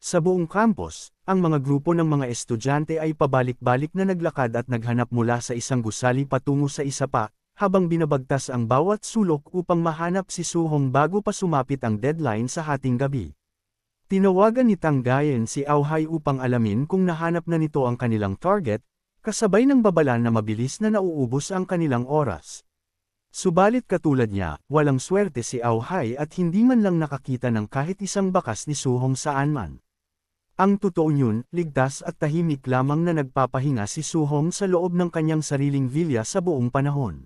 Sa buong campus, ang mga grupo ng mga estudyante ay pabalik-balik na naglakad at naghanap mula sa isang gusali patungo sa isa pa, habang binabagtas ang bawat sulok upang mahanap si Suhong bago pa sumapit ang deadline sa hating gabi. Tinawagan ni Tang Gayen si Auhai upang alamin kung nahanap na nito ang kanilang target, kasabay ng babala na mabilis na nauubos ang kanilang oras. Subalit katulad niya, walang swerte si Auhai at hindi man lang nakakita ng kahit isang bakas ni Suhong saan man. Ang totoo niyon, ligtas at tahimik lamang na nagpapahinga si Suhong sa loob ng kanyang sariling villa sa buong panahon.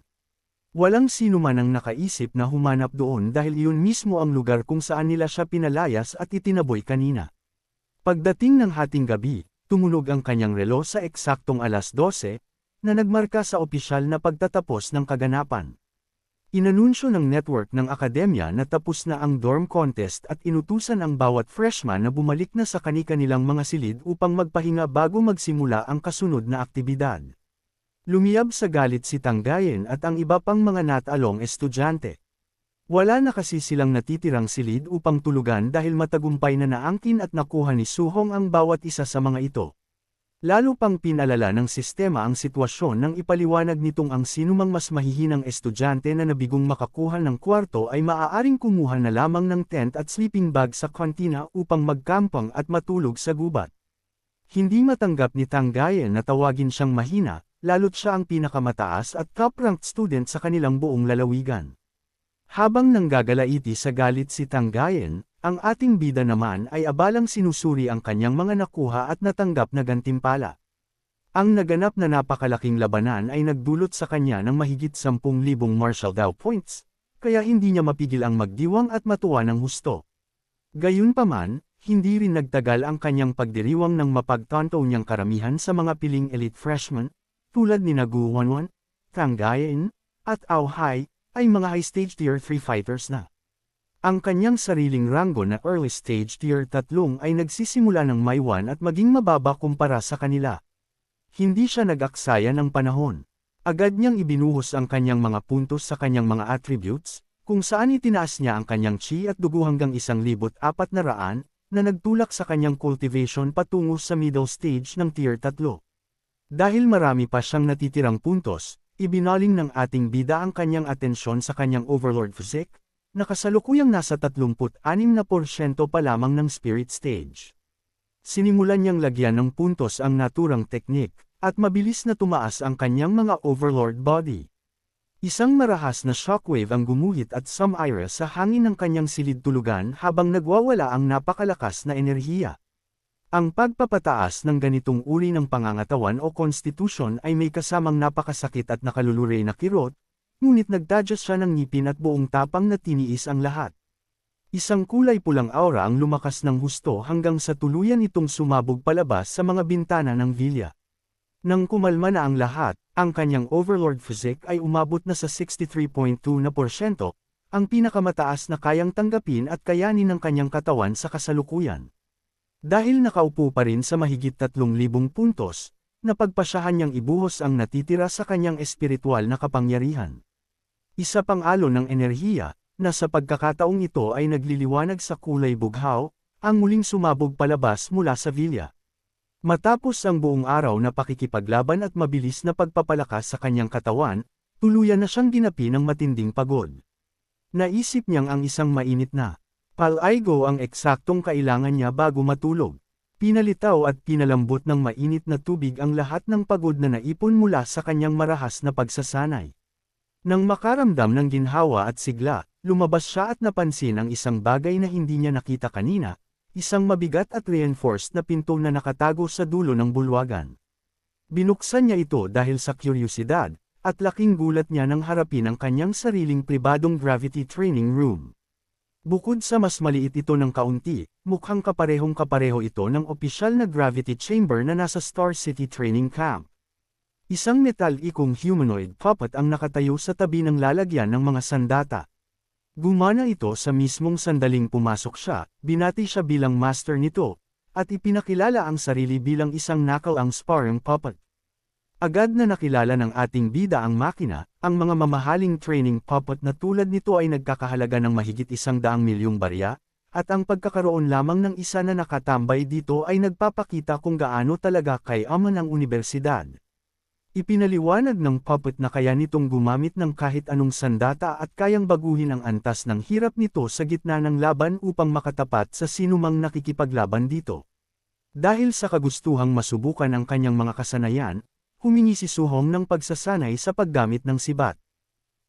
Walang sino man ang nakaisip na humanap doon dahil iyon mismo ang lugar kung saan nila siya pinalayas at itinaboy kanina. Pagdating ng hating gabi, tumunog ang kanyang relo sa eksaktong alas 12, na nagmarka sa opisyal na pagtatapos ng kaganapan. Inanunsyo ng network ng akademya na tapos na ang dorm contest at inutusan ang bawat freshman na bumalik na sa kani-kanilang mga silid upang magpahinga bago magsimula ang kasunod na aktibidad. Lumiyab sa galit si Tang Gayen at ang iba pang mga natalong estudyante. Wala na kasi silang natitirang silid upang tulugan dahil matagumpay na naangkin at nakuha ni Suhong ang bawat isa sa mga ito. Lalo pang pinalala ng sistema ang sitwasyon nang ipaliwanag nitong ang sinumang mas mahihinang estudyante na nabigong makakuha ng kwarto ay maaaring kumuha na lamang ng tent at sleeping bag sa kantina upang magkampang at matulog sa gubat. Hindi matanggap ni Tang Gayen na tawagin siyang mahina, lalo't siya ang pinakamataas at top-ranked student sa kanilang buong lalawigan. Habang nanggagalaiti sa galit si Tang Gayen, ang ating bida naman ay abalang sinusuri ang kanyang mga nakuha at natanggap na gantimpala. Ang naganap na napakalaking labanan ay nagdulot sa kanya ng mahigit 10,000 martial Dao points, kaya hindi niya mapigil ang magdiwang at matuwa ng husto. Gayunpaman, hindi rin nagtagal ang kanyang pagdiriwang ng mapagtanto niyang karamihan sa mga piling elite freshmen, tulad ni Gu Wanwan, Tang Gayen, at Auhai, ay mga high-stage tier 3 fighters na. Ang kanyang sariling ranggo na early stage tier 3 ay nagsisimula ng maiwan at maging mababa kumpara sa kanila. Hindi siya nag-aksaya ng panahon. Agad niyang ibinuhos ang kanyang mga puntos sa kanyang mga attributes, kung saan itinaas niya ang kanyang chi at dugo hanggang 1,400 na nagtulak sa kanyang cultivation patungo sa middle stage ng tier 3. Dahil marami pa siyang natitirang puntos, ibinaling ng ating bida ang kanyang atensyon sa kanyang overlord physique, na kasalukuyang nasa 36% pa lamang ng spirit stage. Sinimulan niyang lagyan ng puntos ang naturang teknik, at mabilis na tumaas ang kanyang mga overlord body. Isang marahas na shockwave ang gumuhit at sumira sa hangin ng kanyang silid tulugan habang nagwawala ang napakalakas na enerhiya. Ang pagpapataas ng ganitong uri ng pangangatawan o constitution ay may kasamang napakasakit at nakaluluray na kirot, ngunit nagtadyas siya ng ngipin at buong tapang na tiniis ang lahat. Isang kulay pulang aura ang lumakas ng husto hanggang sa tuluyan itong sumabog palabas sa mga bintana ng villa. Nang kumalma na ang lahat, ang kanyang overlord physique ay umabot na sa 63.2%, ang pinakamataas na kayang tanggapin at kayanin ng kanyang katawan sa kasalukuyan. Dahil nakaupo pa rin sa mahigit 3,000 puntos, napagpasyahan niyang ibuhos ang natitira sa kanyang espiritual na kapangyarihan. Isa pang alon ng enerhiya, na sa pagkakataong ito ay nagliliwanag sa kulay bughaw, ang muling sumabog palabas mula sa villa. Matapos ang buong araw na pakikipaglaban at mabilis na pagpapalakas sa kanyang katawan, tuluyan na siyang ginapi ng matinding pagod. Naisip niyang ang isang mainit na Pal-Aigo ang eksaktong kailangan niya bago matulog. Pinalitaw at pinalambot ng mainit na tubig ang lahat ng pagod na naipon mula sa kanyang marahas na pagsasanay. Nang makaramdam ng ginhawa at sigla, lumabas siya at napansin ang isang bagay na hindi niya nakita kanina, isang mabigat at reinforced na pinto na nakatago sa dulo ng bulwagan. Binuksan niya ito dahil sa kuryosidad, at laking gulat niya nang harapin ang kanyang sariling pribadong gravity training room. Bukod sa mas maliit ito ng kaunti, mukhang kaparehong-kapareho ito ng opisyal na gravity chamber na nasa Star City Training Camp. Isang metal-ikong humanoid puppet ang nakatayo sa tabi ng lalagyan ng mga sandata. Gumana ito sa mismong sandaling pumasok siya, binati siya bilang master nito, at ipinakilala ang sarili bilang isang knuckle-ang sparring puppet. Agad na nakilala ng ating bida ang makina, ang mga mamahaling training puppet na tulad nito ay nagkakahalaga ng mahigit 100 milyong barya, At ang pagkakaroon lamang ng isa na nakatambay dito ay nagpapakita kung gaano talaga kayaman ang unibersidad. Ipinaliwanag ng puppet na kaya nitong gumamit ng kahit anong sandata at kayang baguhin ang antas ng hirap nito sa gitna ng laban upang makatapat sa sinumang nakikipaglaban dito. Dahil sa kagustuhang masubukan ang kanyang mga kasanayan, humingi si Suhong ng pagsasanay sa paggamit ng sibat.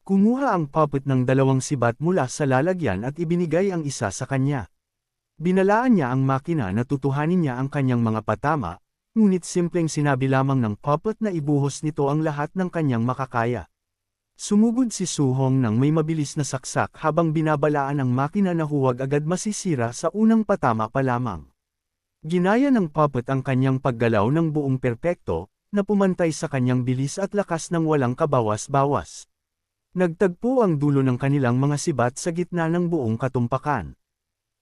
Kumuha ang puppet ng 2 sibat mula sa lalagyan at ibinigay ang isa sa kanya. Binalaan niya ang makina na tutuhanin niya ang kanyang mga patama, ngunit simpleng sinabi lamang ng puppet na ibuhos nito ang lahat ng kanyang makakaya. Sumugod si Suhong ng may mabilis na saksak habang binabalaan ang makina na huwag agad masisira sa unang patama pa lamang. Ginaya ng puppet ang kanyang paggalaw ng buong perpekto, na pumantay sa kanyang bilis at lakas ng walang kabawas-bawas. Nagtagpo ang dulo ng kanilang mga sibat sa gitna ng buong katumpakan.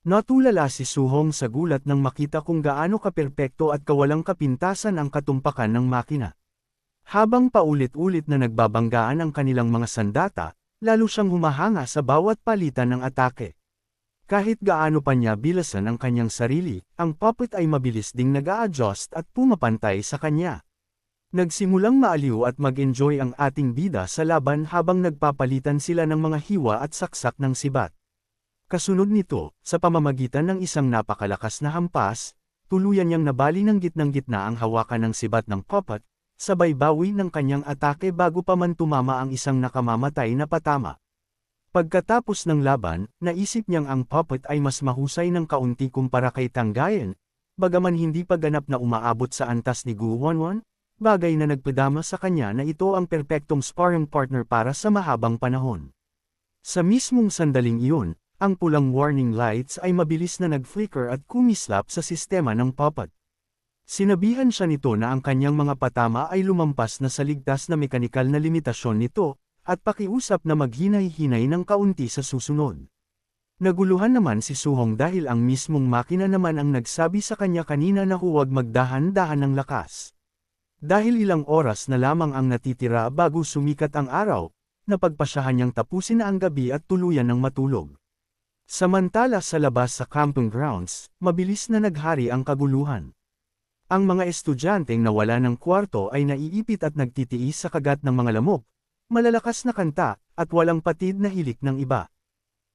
Natulala si Suhong sa gulat nang makita kung gaano kaperpekto at kawalang kapintasan ang katumpakan ng makina. Habang paulit-ulit na nagbabanggaan ang kanilang mga sandata, lalo siyang humahanga sa bawat palitan ng atake. Kahit gaano pa niya bilasan ang kanyang sarili, ang puppet ay mabilis ding nag-a-adjust at pumapantay sa kanya. Nagsimulang maaliw at mag-enjoy ang ating bida sa laban habang nagpapalitan sila ng mga hiwa at saksak ng sibat. Kasunod nito, sa pamamagitan ng isang napakalakas na hampas, tuluyan niyang nabali ng gitnang-gitna ang hawakan ng sibat ng puppet, sabay bawi ng kanyang atake bago pa man tumama ang isang nakamamatay na patama. Pagkatapos ng laban, naisip niyang ang puppet ay mas mahusay ng kaunti kumpara kay Tanggayen, bagaman hindi pa ganap na umaabot sa antas ni Gu Wanwan. Bagay na nagpadama sa kanya na ito ang perpektong sparring partner para sa mahabang panahon. Sa mismong sandaling iyon, ang pulang warning lights ay mabilis na nag-flicker at kumislap sa sistema ng puppet. Sinabihan siya nito na ang kanyang mga patama ay lumampas na sa ligtas na mekanikal na limitasyon nito, at pakiusap na maghinay-hinay ng kaunti sa susunod. Naguluhan naman si Suhong dahil ang mismong makina naman ang nagsabi sa kanya kanina na huwag magdahan-dahan ng lakas. Dahil ilang oras na lamang ang natitira bago sumikat ang araw, napagpasyahan niyang tapusin na ang gabi at tuluyan ng matulog. Samantala sa labas sa camping grounds, mabilis na naghari ang kaguluhan. Ang mga estudyanteng nawala ng kwarto ay naiipit at nagtitiis sa kagat ng mga lamok, malalakas na kanta, at walang patid na hilik ng iba.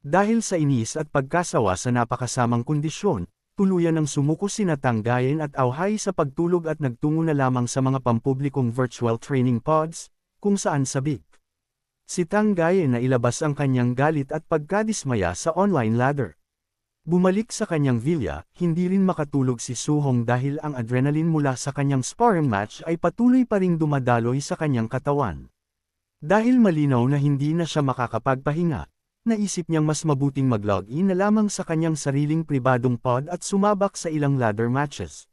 Dahil sa inis at pagkasawa sa napakasamang kondisyon, tuluyan ng sumuko sina Tanggayen at Auhay sa pagtulog at nagtungo na lamang sa mga pampublikong virtual training pods, kung saan sabik. Si Tanggayen na ilabas ang kanyang galit at pagkadismaya sa online ladder. Bumalik sa kanyang villa, hindi rin makatulog si Suhong dahil ang adrenaline mula sa kanyang sparring match ay patuloy pa ring dumadaloy sa kanyang katawan. Dahil malinaw na hindi na siya makakapagpahinga, naisip niyang mas mabuting mag-login na lamang sa kanyang sariling pribadong pod at sumabak sa ilang ladder matches.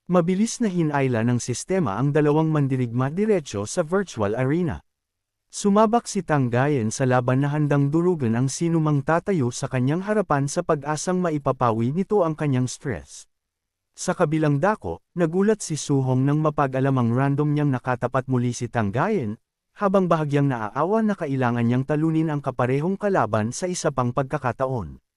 Mabilis na hinayla ng sistema ang 2 mandirigma diretso sa virtual arena. Sumabak si Tanggayen sa laban na handang durugan ang sinumang tatayo sa kanyang harapan sa pag-asang maipapawi nito ang kanyang stress. Sa kabilang dako, nagulat si Suhong nang mapag-alamang random niyang nakatapat muli si Tanggayen, habang bahagyang naaawa na kailangan niyang talunin ang kaparehong kalaban sa isa pang pagkakataon.